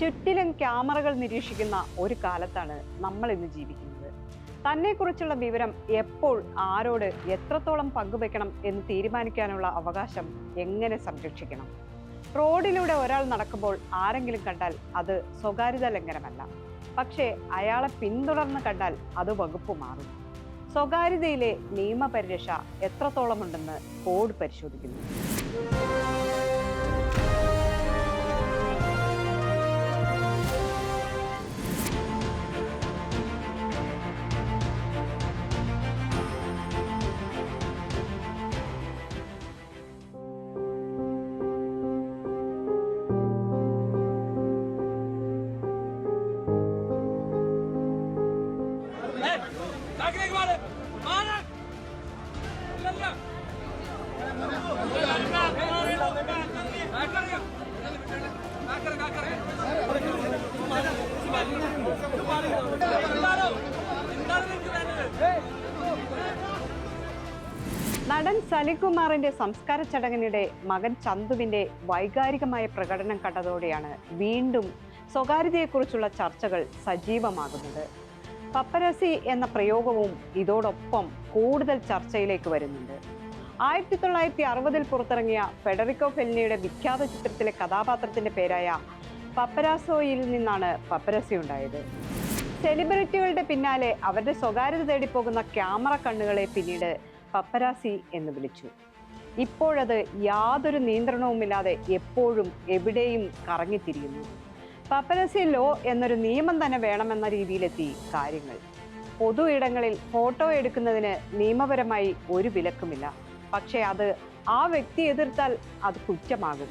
ചുറ്റിലും ക്യാമറകൾ നിരീക്ഷിക്കുന്ന ഒരു കാലത്താണ് നമ്മൾ ഇന്ന് ജീവിക്കുന്നത്. തന്നെക്കുറിച്ചുള്ള വിവരം എപ്പോൾ ആരോട് എത്രത്തോളം പങ്കുവെക്കണം എന്ന് തീരുമാനിക്കാനുള്ള അവകാശം എങ്ങനെ സംരക്ഷിക്കണം? റോഡിലൂടെ ഒരാൾ നടക്കുമ്പോൾ ആരെങ്കിലും കണ്ടാൽ അത് സ്വകാര്യത ലംഘനമല്ല, പക്ഷേ അയാളെ പിന്തുടർന്ന് കണ്ടാൽ അത് വകുപ്പ് മാറും. സ്വകാര്യതയിലെ നിയമപരിരക്ഷ എത്രത്തോളം ഉണ്ടെന്ന് കോഡ് പരിശോധിക്കുന്നു. നടൻ സലികുമാറിന്റെ സംസ്കാര ചടങ്ങിനിടെ മകൻ ചന്തുവിന്റെ വൈകാരികമായ പ്രകടനം കണ്ടതോടെയാണ് വീണ്ടും സ്വകാര്യതയെക്കുറിച്ചുള്ള ചർച്ചകൾ സജീവമാകുന്നത്. പപ്പരസി എന്ന പ്രയോഗവും ഇതോടൊപ്പം കൂടുതൽ ചർച്ചയിലേക്ക് വരുന്നുണ്ട്. 1960 പുറത്തിറങ്ങിയ ഫെഡറിക്കോ ഫെല്ലിനിയുടെ വിഖ്യാത ചിത്രത്തിലെ കഥാപാത്രത്തിന്റെ പേരായ പപ്പരാസോയിൽ നിന്നാണ് പപ്പരസി ഉണ്ടായത്. സെലിബ്രിറ്റികളുടെ പിന്നാലെ അവരുടെ സ്വകാര്യത തേടിപ്പോകുന്ന ക്യാമറ കണ്ണുകളെ പിന്നീട് പപ്പരാസി എന്ന് വിളിച്ചു. ഇപ്പോഴത് യാതൊരു നിയന്ത്രണവുമില്ലാതെ എപ്പോഴും എവിടെയും കറങ്ങിത്തിരിയുന്നു. പപ്പരസി ലോ എന്നൊരു നിയമം തന്നെ വേണമെന്ന രീതിയിലെത്തി കാര്യങ്ങൾ. പൊതു ഇടങ്ങളിൽ ഫോട്ടോ എടുക്കുന്നതിന് നിയമപരമായി ഒരു വിലക്കുമില്ല, പക്ഷേ അത് ആ വ്യക്തി എതിർത്താൽ അത് കുറ്റമാകും.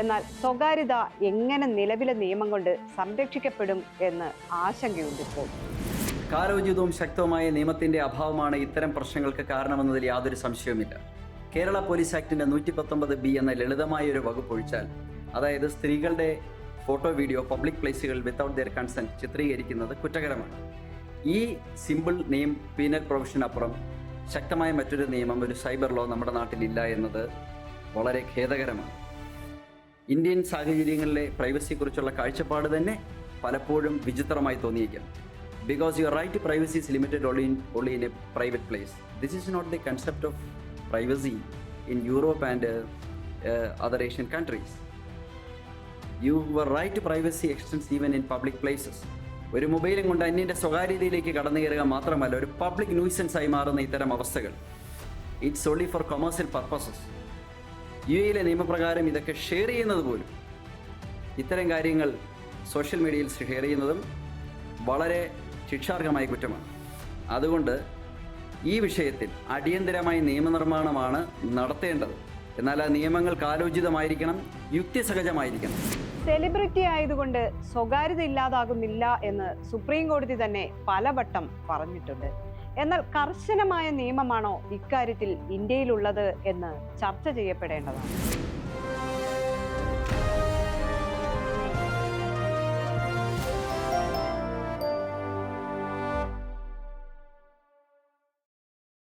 എന്നാൽ സ്വകാര്യത എങ്ങനെ നിലവിലെ നിയമം കൊണ്ട് സംരക്ഷിക്കപ്പെടും എന്ന് ആശങ്കയുണ്ട് ഇപ്പോൾ. കാലോചിതവും ശക്തവുമായ നിയമത്തിന്റെ അഭാവമാണ് ഇത്തരം പ്രശ്നങ്ങൾക്ക് കാരണമെന്നതിൽ യാതൊരു സംശയവുമില്ല. കേരള പോലീസ് ആക്ടിന്റെ 119B എന്ന ലളിതമായ ഒരു വകുപ്പ് ഒഴിച്ചാൽ, അതായത് സ്ത്രീകളുടെ ഫോട്ടോ വീഡിയോ പബ്ലിക് പ്ലേസുകളിൽ വിത്തൗട്ട് ദെയർ കൺസെന്റ് ചിത്രീകരിക്കുന്നത് കുറ്റകരമാണ്. ഈ സിമ്പിൾ നെയിം പീനൽ പ്രൊവിഷനപ്പുറം ശക്തമായ മറ്റൊരു നിയമം, ഒരു സൈബർ ലോ നമ്മുടെ നാട്ടിലില്ല എന്നത് വളരെ ഖേദകരമാണ്. ഇന്ത്യൻ സാഹചര്യങ്ങളിലെ പ്രൈവസിയെക്കുറിച്ചുള്ള കാഴ്ചപ്പാട് തന്നെ പലപ്പോഴും വിചിത്രമായി തോന്നിയേക്കാം. Because your right to privacy is limited only in a private place. This is not the concept of privacy in Europe and other Asian countries. Your right to privacy extends even in public places. ഒരു മൊബൈലും കൊണ്ട് അന്യൻ്റെ സ്വകാര്യതയിലേക്ക് കടന്നു കയറുക മാത്രമല്ല, ഒരു public nuisance ആയി മാറുന്ന ഇത്തരം അവസ്ഥകൾ it's only for commercial purposes. UAE നിയമപ്രകാരം ഇതൊക്കെ ഷെയർ ചെയ്യുന്നത് പോലും, ഇത്തരം കാര്യങ്ങൾ സോഷ്യൽ മീഡിയയിൽ ഷെയർ ചെയ്യുന്നതും വളരെ ശിക്ഷാർഹമായ കുറ്റമാണ്. അതുകൊണ്ട് ഈ വിഷയത്തിൽ അടിയന്തരമായി നിയമനിർമ്മാണമാണ് നടത്തേണ്ടത്. എന്നാൽ ആ നിയമങ്ങൾ കാലോചിതമായിരിക്കണം, യുക്തിസഹജമായിരിക്കണം. സെലിബ്രിറ്റി ആയതുകൊണ്ട് സ്വകാര്യത ഇല്ലാതാകുന്നില്ല എന്ന് സുപ്രീം കോടതി തന്നെ പലവട്ടം പറഞ്ഞിട്ടുണ്ട്. എന്നാൽ കർശനമായ നിയമമാണോ ഇക്കാര്യത്തിൽ ഇന്ത്യയിലുള്ളത് എന്ന് ചർച്ച ചെയ്യപ്പെടേണ്ടതാണ്.